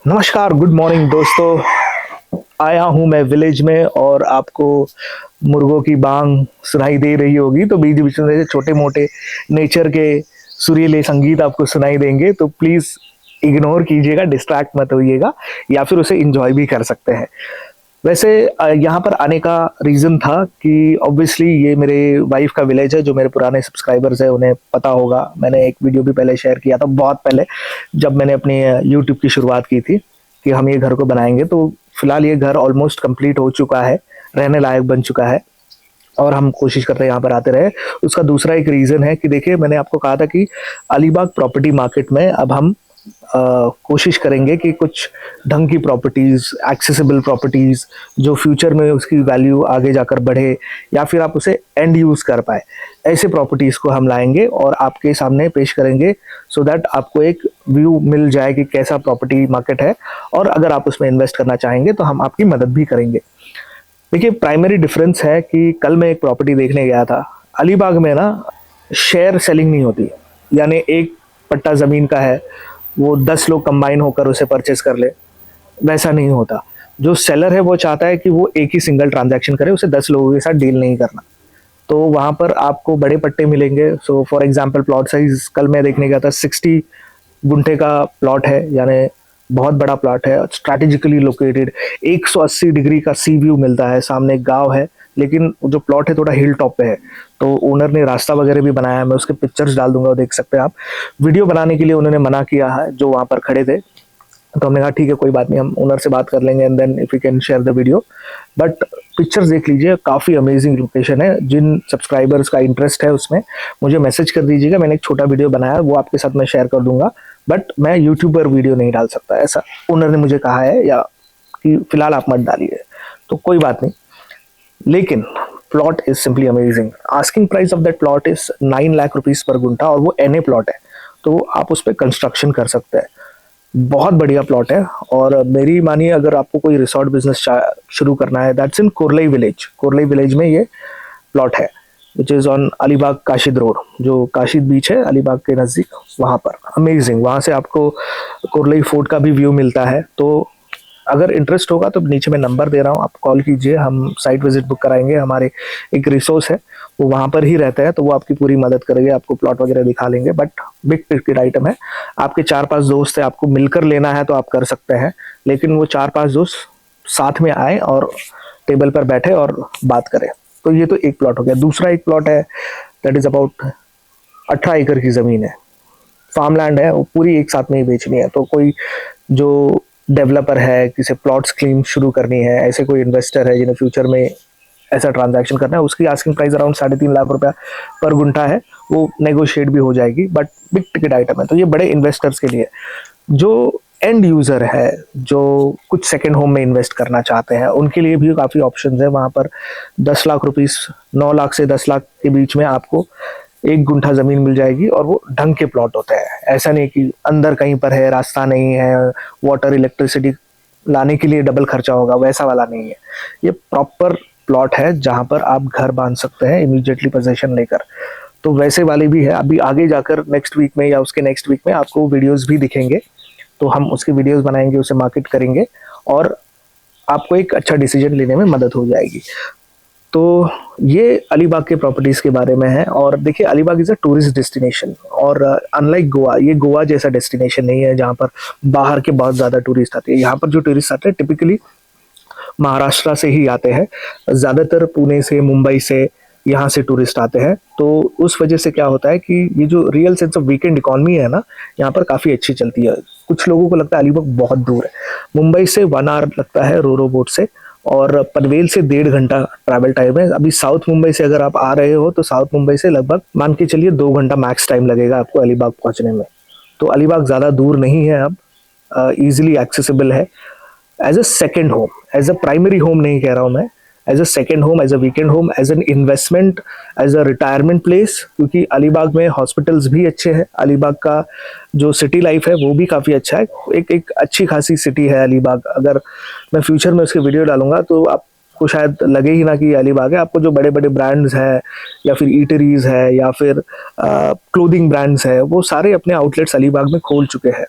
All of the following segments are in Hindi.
नमस्कार, गुड मॉर्निंग दोस्तों। आया हूँ मैं विलेज में और आपको मुर्गों की बांग सुनाई दे रही होगी, तो बीच बीच में छोटे मोटे नेचर के सुरीले संगीत आपको सुनाई देंगे, तो प्लीज इग्नोर कीजिएगा, डिस्ट्रैक्ट मत होइएगा या फिर उसे इंजॉय भी कर सकते हैं। वैसे यहाँ पर आने का रीज़न था कि ऑब्वियसली ये मेरे वाइफ का विलेज है। जो मेरे पुराने सब्सक्राइबर्स हैं उन्हें पता होगा, मैंने एक वीडियो भी पहले शेयर किया था, बहुत पहले, जब मैंने अपनी यूट्यूब की शुरुआत की थी कि हम ये घर को बनाएंगे। तो फिलहाल ये घर ऑलमोस्ट कंप्लीट हो चुका है, रहने लायक बन चुका है और हम कोशिश करते हैं यहाँ पर आते रहे। उसका दूसरा एक रीज़न है कि देखिए, मैंने आपको कहा था कि अलीबाग प्रॉपर्टी मार्केट में अब हम कोशिश करेंगे कि कुछ ढंग की प्रॉपर्टीज, एक्सेसिबल प्रॉपर्टीज, जो फ्यूचर में उसकी वैल्यू आगे जाकर बढ़े या फिर आप उसे एंड यूज कर पाए, ऐसे प्रॉपर्टीज को हम लाएंगे और आपके सामने पेश करेंगे, सो दैट आपको एक व्यू मिल जाए कि कैसा प्रॉपर्टी मार्केट है और अगर आप उसमें इन्वेस्ट करना चाहेंगे तो हम आपकी मदद भी करेंगे। देखिए, प्राइमरी डिफरेंस है कि कल मैं एक प्रॉपर्टी देखने गया था अलीबाग में ना, शेयर सेलिंग नहीं होती। यानी एक पट्टा ज़मीन का है, वो 10 लोग कंबाइन होकर उसे परचेस कर ले, वैसा नहीं होता। जो सेलर है वो चाहता है कि वो एक ही सिंगल ट्रांजैक्शन करे, उसे 10 लोगों के साथ डील नहीं करना। तो वहाँ पर आपको बड़े पट्टे मिलेंगे। So for example, plot size कल मैं देखने गया था 60 गुंठे का प्लॉट है, यानी बहुत बड़ा प्लॉट है, स्ट्रैटेजिकली लोकेटेड, 180 डिग्री का सी व्यू मिलता है, सामने एक गाँव है, लेकिन जो प्लॉट है थोड़ा हिल टॉप पे है। तो ओनर ने रास्ता वगैरह भी बनाया है, मैं उसके पिक्चर्स डाल दूंगा, देख सकते हैं आप। वीडियो बनाने के लिए उन्होंने मना किया है जो वहाँ पर खड़े थे, तो हमने कहा ठीक है, कोई बात नहीं, हम ओनर से बात कर लेंगे and then if you can share the video. But pictures देख लीजिए, काफ़ी अमेजिंग लोकेशन है। जिन सब्सक्राइबर्स का इंटरेस्ट है उसमें मुझे मैसेज कर दीजिएगा, मैंने एक छोटा वीडियो बनाया है, वो आपके साथ मैं शेयर कर दूंगा। बट मैं यूट्यूब पर वीडियो नहीं डाल सकता, ऐसा ओनर ने मुझे कहा है, या कि फिलहाल आप मत डालिए, तो कोई बात नहीं। लेकिन plot is simply amazing. Asking price of that plot is 9 lakh rupees per guntha और वो एनए प्लॉट है, तो आप उस पर कंस्ट्रक्शन कर सकते हैं। बहुत बढ़िया प्लॉट है। और मेरी मानिए, अगर आपको कोई रिसोर्ट बिजनेस शुरू करना है, that's in Korlai village. Korlai village में ये प्लॉट है, which is on Alibag Kashid road, जो काशिद बीच है अलीबाग के नज़दीक, वहाँ पर। अमेजिंग, वहाँ से आपको कोरलई फोर्ट का भी व्यू मिलता है। तो अगर इंटरेस्ट होगा तो नीचे मैं नंबर दे रहा हूँ, आप कॉल कीजिए, हम साइट विजिट बुक कराएंगे। हमारे एक रिसोर्स है, वो वहाँ पर ही रहता है, तो वो आपकी पूरी मदद करेंगे, आपको प्लॉट वगैरह दिखा लेंगे। बट बिग टिकट आइटम है, आपके 4-5 दोस्त है, आपको मिलकर लेना है तो आप कर सकते हैं, लेकिन वो 4-5 दोस्त साथ में आए और टेबल पर बैठे और बात करें। तो ये तो एक प्लॉट हो गया। दूसरा एक प्लॉट है, दैट इज अबाउट 18 एकड़ की ज़मीन है, फार्मलैंड है, वो पूरी एक साथ में ही बेचनी है। तो कोई जो डेवलपर है, किसी प्लॉट्स क्लीन शुरू करनी है, ऐसे कोई इन्वेस्टर है जिन्हें फ्यूचर में ऐसा ट्रांजैक्शन करना है, उसकी आस्किंग प्राइस अराउंड 3.5 लाख रुपया पर गुंठा है। वो नेगोशिएट भी हो जाएगी, बट बिग टिकट आइटम है, तो ये बड़े इन्वेस्टर्स के लिए। जो एंड यूज़र है, जो कुछ सेकेंड होम में इन्वेस्ट करना चाहते हैं, उनके लिए भी काफ़ी ऑप्शन है। वहाँ पर 10 लाख रुपीस, 9 लाख से 10 लाख के बीच में आपको एक गुंठा ज़मीन मिल जाएगी, और वो ढंग के प्लॉट होते हैं। ऐसा नहीं कि अंदर कहीं पर है, रास्ता नहीं है, वाटर इलेक्ट्रिसिटी लाने के लिए डबल खर्चा होगा, वैसा वाला नहीं है। ये प्रॉपर प्लॉट है जहाँ पर आप घर बांध सकते हैं इमीडिएटली पोजेशन लेकर। तो वैसे वाले भी है। अभी आगे जाकर नेक्स्ट वीक में या उसके नेक्स्ट वीक में आपको वीडियोस भी दिखेंगे, तो हम उसके वीडियोस बनाएंगे, उसे मार्केट करेंगे और आपको एक अच्छा डिसीजन लेने में मदद हो जाएगी। तो ये अलीबाग के प्रॉपर्टीज़ के बारे में है। और देखिए, Alibag is a tourist destination, और अनलाइक गोवा, ये गोवा जैसा डेस्टिनेशन नहीं है जहाँ पर बाहर के बहुत ज़्यादा टूरिस्ट आते हैं। यहाँ पर जो टूरिस्ट आते हैं टिपिकली महाराष्ट्र से ही आते हैं, ज़्यादातर पुणे से, मुंबई से, यहाँ से टूरिस्ट आते हैं। तो उस वजह से क्या होता है कि ये जो real sense of weekend economy है ना, यहाँ पर काफ़ी अच्छी चलती है। कुछ लोगों को लगता है अलीबाग बहुत दूर है, मुंबई से 1 आवर लगता है रो बोट से, और पनवेल से 1.5 घंटा ट्रैवल टाइम है। अभी साउथ मुंबई से अगर आप आ रहे हो तो साउथ मुंबई से लगभग मान के चलिए 2 घंटा मैक्स टाइम लगेगा आपको अलीबाग पहुंचने में। तो अलीबाग ज़्यादा दूर नहीं है, अब ईजिली एक्सेसिबल है। As a second home, as a primary home नहीं कह रहा हूँ मैं, as a second home, as a weekend home, as an investment, as a retirement place, क्योंकि अलीबाग में हॉस्पिटल्स भी अच्छे हैं। अलीबाग का जो सिटी लाइफ है वो भी काफ़ी अच्छा है। एक अच्छी खासी सिटी है अलीबाग। अगर मैं फ्यूचर में उसकी वीडियो डालूंगा तो आपको शायद लगे ही ना कि अलीबाग है। आपको जो बड़े बड़े ब्रांड्स हैं, या फिर ईटरीज है, या फिर क्लोथिंग ब्रांड्स है, वो सारे अपने आउटलेट्स अलीबाग में खोल चुके हैं।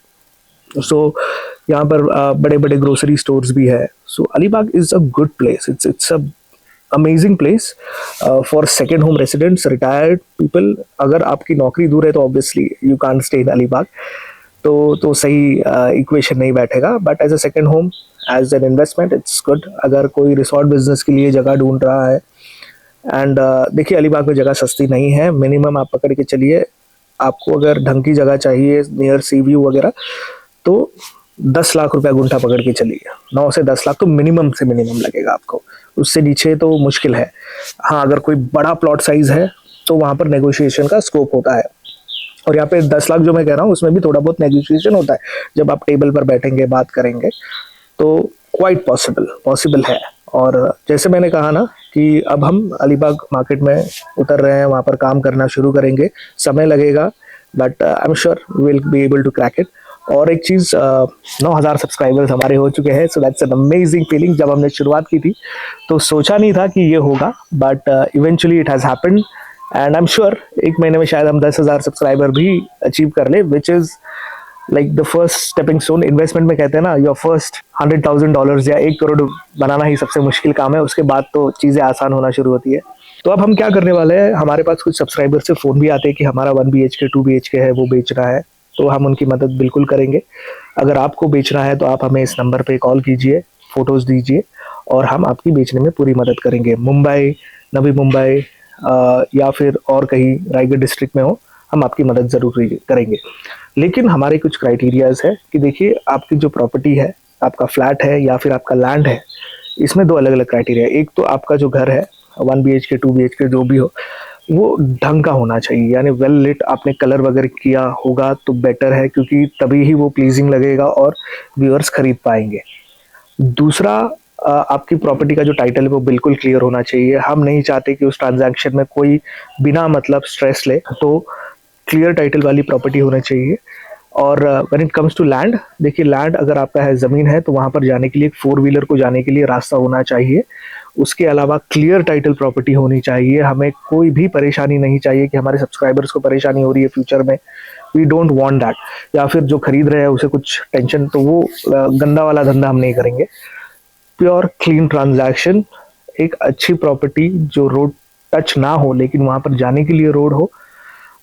सो यहाँ पर बड़े बड़े ग्रोसरी स्टोर्स भी है. So Alibag is a good place. It's a amazing place for second home residents, retired people. अगर आपकी नौकरी दूर है तो obviously you can't stay in Alibag, तो सही इक्वेशन नहीं बैठेगा. But as a second home, as an investment, it's good. अगर कोई रिसोर्ट बिजनेस के लिए जगह ढूंढ रहा है, एंड देखिए अलीबाग में जगह सस्ती नहीं है. मिनिमम आप पकड़ के चलिए, आपको अगर ढंग की जगह चाहिए नियर सी व्यू वगैरह, तो 10 लाख रुपया गुंठा पकड़ के चलिए. 9 से 10 लाख तो मिनिमम से मिनिमम लगेगा आपको, उससे नीचे तो मुश्किल है. हाँ, अगर कोई बड़ा प्लॉट साइज है तो वहां पर नेगोशिएशन का स्कोप होता है. और यहाँ पे 10 लाख जो मैं कह रहा हूँ उसमें भी थोड़ा बहुत नेगोशिएशन होता है. जब आप टेबल पर बैठेंगे, बात करेंगे, तो क्वाइट पॉसिबल है. और जैसे मैंने कहा ना कि अब हम अलीबाग मार्केट में उतर रहे हैं, वहाँ पर काम करना शुरू करेंगे. समय लगेगा, but I am sure will be able to crack it. और एक चीज़, 9,000 सब्सक्राइबर्स हमारे हो चुके हैं. So that's an amazing feeling. जब हमने शुरुआत की थी तो सोचा नहीं था कि ये होगा, but eventually it has happened. And I am sure एक महीने में शायद हम 10,000 सब्सक्राइबर भी अचीव कर ले, which is like the first stepping stone. Investment में कहते हैं ना, योर फर्स्ट $100,000 या 1 करोड़ बनाना ही सबसे मुश्किल काम है. उसके बाद तो चीज़ें आसान होना शुरू होती है. तो अब हम क्या करने वाले हैं, हमारे पास कुछ सब्सक्राइबर से फ़ोन भी आते हैं कि हमारा 1 BHK 2 BHK है वो बेचना है, तो हम उनकी मदद बिल्कुल करेंगे. अगर आपको बेचना है तो आप हमें इस नंबर पे कॉल कीजिए, फ़ोटोज़ दीजिए, और हम आपकी बेचने में पूरी मदद करेंगे. मुंबई, नवी मुंबई या फिर और कहीं रायगढ़ डिस्ट्रिक्ट में हो, हम आपकी मदद ज़रूर करेंगे. लेकिन हमारे कुछ क्राइटेरियाज है कि देखिए, आपकी जो प्रॉपर्टी है, आपका फ्लैट है या फिर आपका लैंड है, इसमें 2 अलग अलग क्राइटेरिया है. एक तो आपका जो घर है 1 BHK 2 BHK जो भी हो, वो ढंग का होना चाहिए, यानी वेल लिट. आपने कलर वगैरह किया होगा तो बेटर है, क्योंकि तभी ही वो प्लीजिंग लगेगा और व्यूअर्स खरीद पाएंगे. दूसरा, आपकी प्रॉपर्टी का जो टाइटल है वो बिल्कुल क्लियर होना चाहिए. हम नहीं चाहते कि उस ट्रांजैक्शन में कोई बिना मतलब स्ट्रेस ले, तो क्लियर टाइटल वाली प्रॉपर्टी होना चाहिए. और when it comes to land, देखिए लैंड अगर आपका है, ज़मीन है, तो वहाँ पर जाने के लिए, 4 व्हीलर को जाने के लिए रास्ता होना चाहिए. उसके अलावा क्लियर टाइटल प्रॉपर्टी होनी चाहिए. हमें कोई भी परेशानी नहीं चाहिए कि हमारे सब्सक्राइबर्स को परेशानी हो रही है फ्यूचर में. We don't want that. या फिर जो खरीद रहे हैं उसे कुछ टेंशन, तो वो गंदा वाला धंधा हम नहीं करेंगे. प्योर क्लीन ट्रांजैक्शन, एक अच्छी प्रॉपर्टी जो रोड टच ना हो लेकिन वहाँ पर जाने के लिए रोड हो,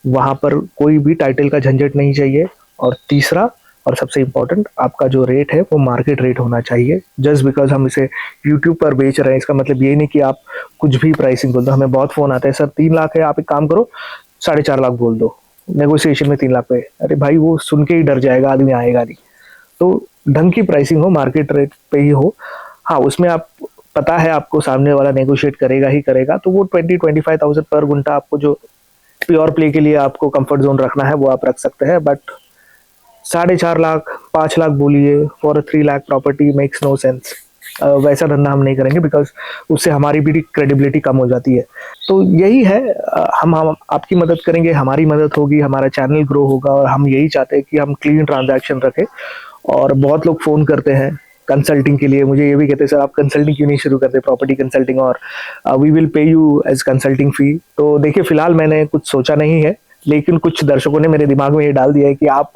वहाँ पर कोई भी टाइटल का झंझट नहीं चाहिए. और तीसरा और सबसे इम्पोर्टेंट, आपका जो रेट है वो मार्केट रेट होना चाहिए. जस्ट बिकॉज हम इसे यूट्यूब पर बेच रहे हैं, इसका मतलब ये नहीं कि आप कुछ भी प्राइसिंग बोल दो. हमें बहुत फ़ोन आता है, सर 3 लाख है, आप एक काम करो 4.5 लाख बोल दो, नेगोशिएशन में 3 लाख पे. अरे भाई, वो सुन के ही डर जाएगा आदमी, आएगा नहीं. तो ढंग की प्राइसिंग हो, मार्केट रेट पे ही हो. हाँ, उसमें आप पता है आपको सामने वाला नेगोशिएट करेगा ही करेगा, तो वो 20-25,000 पर गुंठा आपको जो प्योर प्ले के लिए आपको कंफर्ट जोन रखना है वो आप रख सकते हैं. बट 4.5 लाख, 5 लाख बोलिए for 3 lakh property makes no sense. वैसा धंधा हम नहीं करेंगे, बिकॉज उससे हमारी भी क्रेडिबिलिटी कम हो जाती है. तो यही है, हम आपकी मदद करेंगे, हमारी मदद होगी, हमारा चैनल ग्रो होगा. और हम यही चाहते हैं कि हम क्लीन ट्रांजैक्शन रखें. और बहुत लोग फ़ोन करते हैं कंसल्टिंग के लिए, मुझे ये भी कहते हैं, सर आप कंसल्टिंग क्यों नहीं शुरू करते, प्रॉपर्टी कंसल्टिंग, और we will pay you as consulting fee. तो देखिए, फ़िलहाल मैंने कुछ सोचा नहीं है, लेकिन कुछ दर्शकों ने मेरे दिमाग में ये डाल दिया है कि आप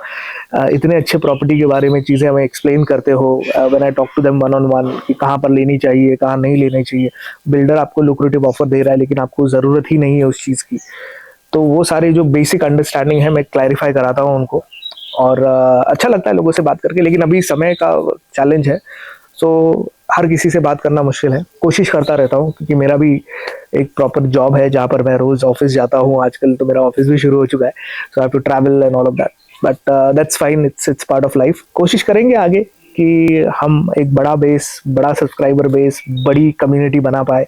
इतने अच्छे प्रॉपर्टी के बारे में चीज़ें हमें एक्सप्लेन करते हो, when I talk to them one on one, कि कहाँ पर लेनी चाहिए, कहाँ नहीं लेनी चाहिए. बिल्डर आपको लुक्रेटिव ऑफर दे रहा है लेकिन आपको ज़रूरत ही नहीं है उस चीज़ की. तो वो सारे जो बेसिक अंडरस्टैंडिंग है मैं क्लैरिफाई कराता हूँ उनको. और अच्छा लगता है लोगों से बात करके, लेकिन अभी समय का चैलेंज है. सो हर किसी से बात करना मुश्किल है. कोशिश करता रहता हूँ, क्योंकि मेरा भी एक प्रॉपर जॉब है जहाँ पर मैं रोज़ ऑफिस जाता हूँ. आजकल तो मेरा ऑफिस भी शुरू हो चुका है, so I have to travel and all of that. But that's fine, it's part of life. कोशिश करेंगे आगे कि हम एक बड़ा बेस, बड़ा सब्सक्राइबर बेस, बड़ी कम्युनिटी बना पाए,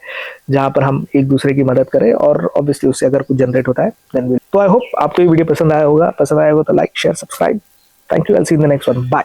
जहाँ पर हम एक दूसरे की मदद करें. और ऑब्वियसली उससे अगर कुछ जनरेट होता है देन विल. तो आई होप आपको ये वीडियो पसंद आया होगा तो like, share, subscribe. Thank you. I will see in the next one. Bye.